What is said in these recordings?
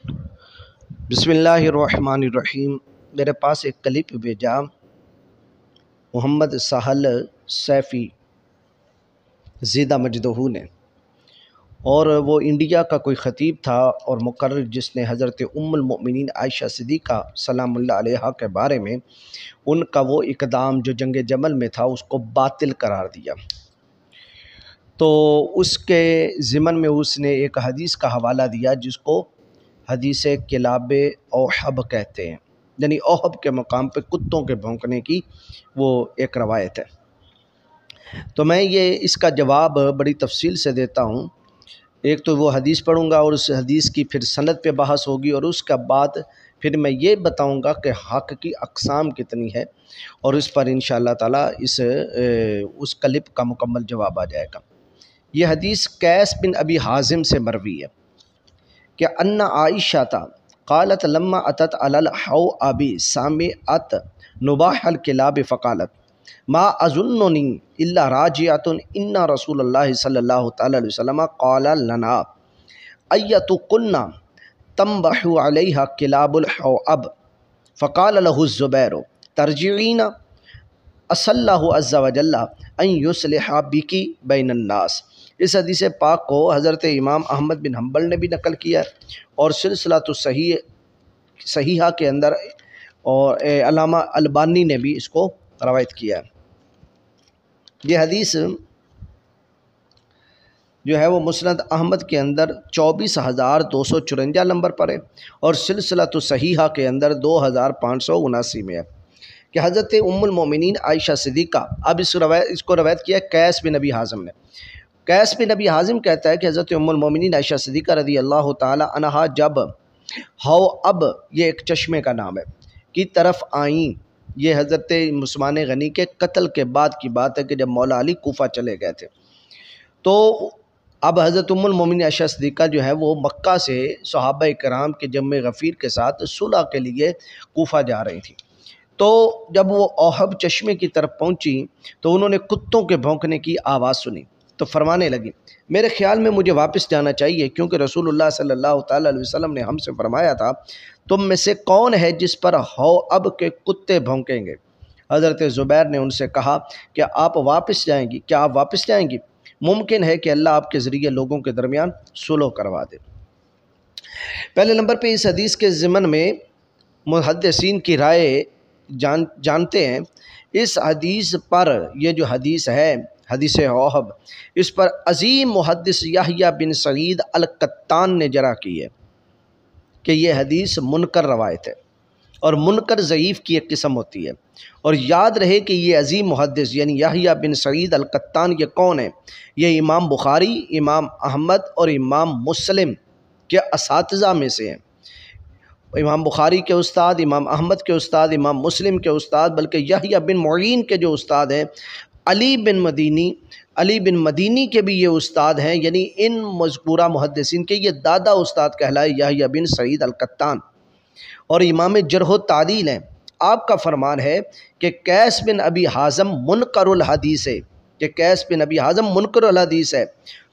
بسم اللہ الرحمن الرحیم۔ میرے پاس ایک کلپ بھیجا محمد سہل سیفی زیدہ مجدہو نے، اور وہ انڈیا کا کوئی خطیب تھا اور مقرر، جس نے حضرت ام المؤمنین عائشہ صدیقہ سلام اللہ علیہا کے بارے میں ان کا وہ اقدام جو جنگ جمل میں تھا اس کو باطل قرار دیا۔ تو اس کے ضمن میں اس نے ایک حدیث کا حوالہ دیا جس کو حدیث کلاب اوحب کہتے ہیں، یعنی اوحب کے مقام پہ کتوں کے بھونکنے کی وہ ایک روایت ہے۔ تو میں اس کا جواب بڑی تفصیل سے دیتا ہوں۔ ایک تو وہ حدیث پڑھوں گا اور اس حدیث کی پھر سند پہ بحث ہوگی، اور اس کے بعد پھر میں یہ بتاؤں گا کہ حق کی اقسام کتنی ہے، اور اس پر انشاءاللہ تعالی اس کلپ کا مکمل جواب آ جائے گا۔ یہ حدیث قیس بن ابی حازم سے مروی ہے کہ ان عائشہ قالت لما اتت علی الحواب سمعت نباح الکلاب فقالت ما اظننی الا راجعۃ ان رسول اللہ صلی اللہ تعالی علیہ وسلم قال لنا ایتکن تنبح علیہا کلاب الحواب فقال له الزبیر ترجعین عسى اللہ عز وجل ان یصلح بک بین الناس۔ اس حدیث پاک کو حضرت امام احمد بن حنبل نے بھی نقل کیا ہے، اور سلسلۃ صحیحہ کے اندر اور علامہ البانی نے بھی اس کو روایت کیا ہے۔ یہ حدیث جو ہے وہ مسند احمد کے اندر 24,254 نمبر پر ہے، اور سلسلۃ صحیحہ کے اندر 2,579 میں ہے کہ حضرت ام المؤمنین عائشہ صدیقہ، اب اس کو روایت کیا ہے قیس بن ابی حازم نے۔ قیس بن ابی حازم کہتا ہے کہ حضرت ام المؤمنین عائشہ صدیقہ رضی اللہ تعالی عنہا جب حواب، یہ ایک چشمے کا نام ہے، کی طرف آئیں، یہ حضرت عثمان غنی کے قتل کے بعد کی بات ہے کہ جب مولا علی کوفہ چلے گئے تھے، تو اب حضرت ام المؤمنین عائشہ صدیقہ جو ہے وہ مکہ سے صحابہ کرام کے جمع غفیر کے ساتھ صلح کے لیے کوفہ جا رہی تھی۔ تو جب وہ اوحب چشمے کی طرف پہنچی تو انہوں نے کتوں کے بھونکنے کی آواز سنی، تو فرمانے لگی میرے خیال میں مجھے واپس جانا چاہیے، کیونکہ رسول اللہ صلی اللہ تعالی علیہ وسلم نے ہم سے فرمایا تھا تم میں سے کون ہے جس پر حواب کے کتے بھونکیں گے؟ حضرت زبیر نے ان سے کہا کہ آپ واپس جائیں گی؟ کیا آپ واپس جائیں گی؟ ممکن ہے کہ اللہ آپ کے ذریعے لوگوں کے درمیان صلح کروا دے۔ پہلے نمبر پہ اس حدیث کے ضمن میں محدثین کی رائے جانتے ہیں۔ اس حدیث پر، یہ جو حدیث ہے حدیث اوحب، اس پر عظیم محدث یحییٰ بن سعید القطان نے جرح کی ہے کہ یہ حدیث منکر روایت ہے، اور منکر ضعیف کی ایک قسم ہوتی ہے۔ اور یاد رہے کہ یہ عظیم محدث یعنی یحییٰ بن سعید القطان یہ کون ہے؟ یہ امام بخاری، امام احمد اور امام مسلم کے اساتذہ میں سے ہیں۔ امام بخاری کے استاد، امام احمد کے استاد، امام مسلم کے استاد، بلکہ یحییٰ بن معین کے جو استاد ہیں علی بن مدینی کے بھی یہ استاد ہیں، یعنی ان مذکورہ محدثین کے یہ دادا استاد کہلائے یحییٰ بن سعید القطان، اور امام جرح و تعدیل ہیں۔ آپ کا فرمان ہے کہ قیس بن ابی حازم منکر الحدیث ہے، کہ قیس بن ابی حازم منکر الحدیث ہے۔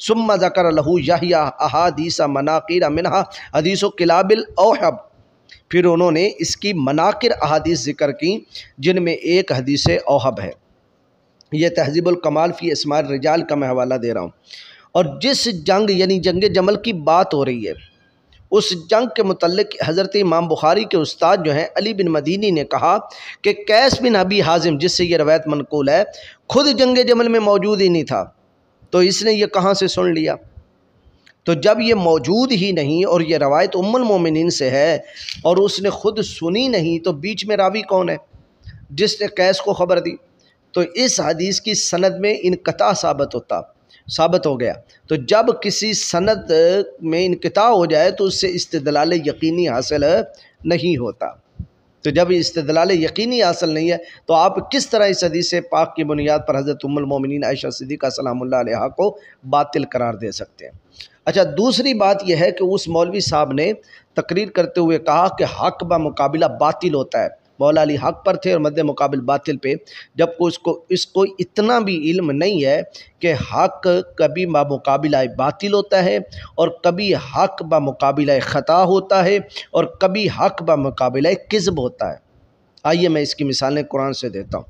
ثم ذکر لہ یحییٰ احادیث مناقیر منہا حدیث کلاب الاوحب، پھر انہوں نے اس کی مناقر احادیث ذکر کی جن میں ایک حدیث اوحب ہے۔ یہ تہذیب الکمال فی اسماء الرجال کا میں حوالہ دے رہا ہوں۔ اور جس جنگ یعنی جنگ جمل کی بات ہو رہی ہے، اس جنگ کے متعلق حضرت امام بخاری کے استاد جو ہیں علی بن مدینی نے کہا کہ قیس بن ابی حازم، جس سے یہ روایت منقول ہے، خود جنگ جمل میں موجود ہی نہیں تھا، تو اس نے یہ کہاں سے سن لیا؟ تو جب یہ موجود ہی نہیں اور یہ روایت ام المومنین سے ہے اور اس نے خود سنی نہیں، تو بیچ میں راوی کون ہے جس نے قیس کو خبر دی؟ تو اس حدیث کی سند میں انقطاع ثابت ہو گیا۔ تو جب کسی سند میں انقطاع ہو جائے تو اس سے استدلال یقینی حاصل نہیں ہوتا۔ تو جب استدلال یقینی حاصل نہیں ہے تو آپ کس طرح اس حدیث پاک کی بنیاد پر حضرت ام المومنین عائشہ صدیقہ سلام اللہ علیہا کو باطل قرار دے سکتے ہیں؟ اچھا، دوسری بات یہ ہے کہ اس مولوی صاحب نے تقریر کرتے ہوئے کہا کہ حق بمقابلہ باطل ہوتا ہے، مولا علی حق پر تھے اور مد مقابل باطل پہ، جب اس کو اتنا بھی علم نہیں ہے کہ حق کبھی بمقابلہ باطل ہوتا ہے اور کبھی حق بمقابلہ خطا ہوتا ہے اور کبھی حق بمقابلہ کذب ہوتا ہے۔ آئیے میں اس کی مثالیں قرآن سے دیتا ہوں۔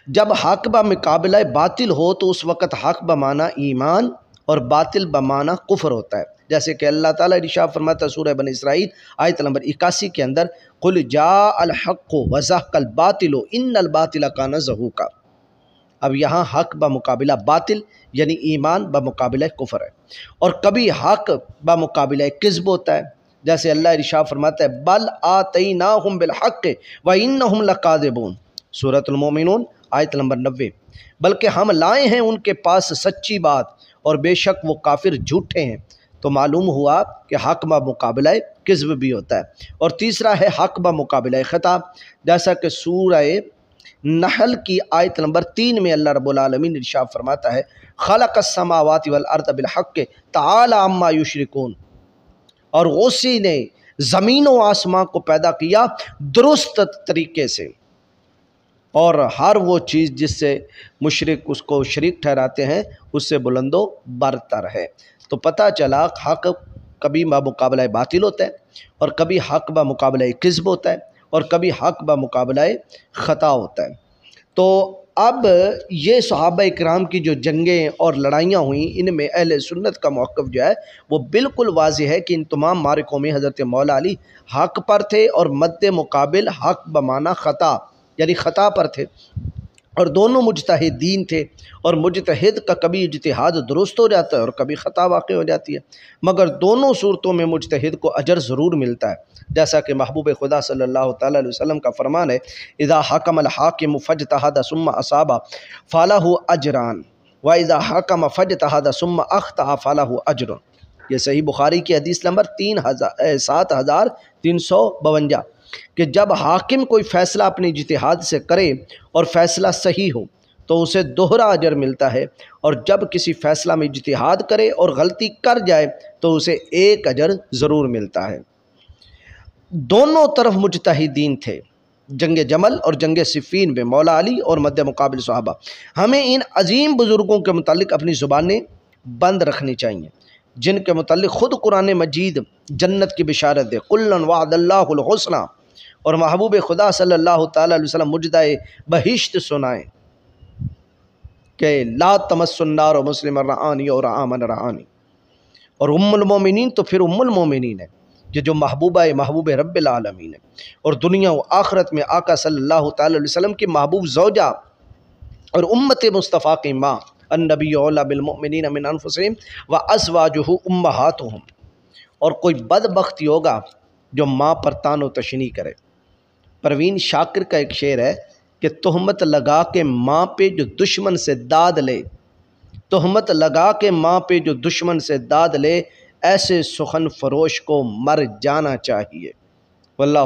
جب حق بمقابلہ باطل ہو تو اس وقت حق بمعنی ایمان اور باطل بمعنی کفر ہوتا ہے، جیسے کہ اللہ تعالیٰ ارشاد فرماتا ہے سورہ بنی اسرائیل آیت نمبر 81 کے اندر، قل جاء الحق وزهق الباطل ان الباطل کان زہوقا۔ اب یہاں حق بمقابلہ باطل یعنی ایمان بمقابلہ کفر ہے، اور کبھی حق بمقابلہ کذب ہوتا ہے، جیسے اللہ ارشاد فرماتا ہے بل آتیناہم بالحق وانہم لکاذبون، سورۃ المومنون آیت نمبر 90، بلکہ ہم لائے ہیں ان کے پاس سچی بات اور بے شک وہ کافر جھوٹے ہیں۔ تو معلوم ہوا کہ حق بمقابلہ کذب بھی ہوتا ہے۔ اور تیسرا ہے حق بمقابلہ خطا، جیسا کہ سورہ نحل کی آیت نمبر 3 میں اللہ رب العالمین ارشاد فرماتا ہے خلق السماوات والارض بالحق تعالی عما یشرکون، اور اسی نے زمین و آسمان کو پیدا کیا درست طریقے سے، اور ہر وہ چیز جس سے مشرک اس کو شریک ٹھہراتے ہیں اس سے بلند و برتر ہے۔ تو پتہ چلا حق کبھی بمقابلہ باطل ہوتا ہے اور کبھی حق بمقابلہ کذب ہوتا ہے اور کبھی حق بمقابلہ خطا ہوتا ہے۔ تو اب یہ صحابہ اکرام کی جو جنگیں اور لڑائیاں ہوئیں، ان میں اہل سنت کا موقف جو ہے وہ بالکل واضح ہے کہ ان تمام معرکوں میں حضرت مولا علی حق پر تھے اور مد مقابل حق بمعنی خطا یعنی خطا پر تھے، اور دونوں مجتہدین تھے، اور مجتہد کا کبھی اجتہاد درست ہو جاتا ہے اور کبھی خطا واقع ہو جاتی ہے، مگر دونوں صورتوں میں مجتہد کو اجر ضرور ملتا ہے، جیسا کہ محبوب خدا صلی اللہ تعالیٰ علیہ وسلم کا فرمان ہے اذا حکم الحاکم فاجتہد ثم اصاب فلہ اجران واذا حکم فاجتہد ثم اخطأ فلہ اجر۔ یہ صحیح بخاری کی حدیث نمبر 7352 کہ جب حاکم کوئی فیصلہ اپنے اجتہاد سے کرے اور فیصلہ صحیح ہو تو اسے دوہرا اجر ملتا ہے، اور جب کسی فیصلہ میں اجتہاد کرے اور غلطی کر جائے تو اسے ایک اجر ضرور ملتا ہے۔ دونوں طرف مجتہدین تھے، جنگ جمل اور جنگ صفین میں مولا علی اور مد مقابل صحابہ۔ ہمیں ان عظیم بزرگوں کے متعلق اپنی زبانیں بند رکھنی چاہیے، جن کے متعلق خود قرآن مجید جنت کی بشارت دے، کلا وعد اللہ الحسنی، اور محبوب خدا صلی اللہ تعالیٰ علیہ وسلم مجدہ بہشت سنائیں کہ لا تمس النار مسلم رعانی اور آمن رعانی۔ اور ام المومنین تو پھر ام المومنین ہے، یہ جو محبوب رب العالمین ہے، اور دنیا و آخرت میں آقا صلی اللہ تعالیٰ علیہ وسلم کی محبوب زوجہ اور امت مصطفیٰ کی ماں، النبی اولی بالمؤمنین من انفسہم وازواجہ امہاتہم۔ اور کوئی بدبختی ہوگا جو ماں پر تان و تشنیع کرے۔ پروین شاکر کا ایک شعر ہے کہ تہمت لگا کے ماں پہ جو دشمن سے داد لے، تہمت لگا کے ماں پہ جو دشمن سے داد لے، ایسے سخن فروش کو مر جانا چاہیے۔ واللہ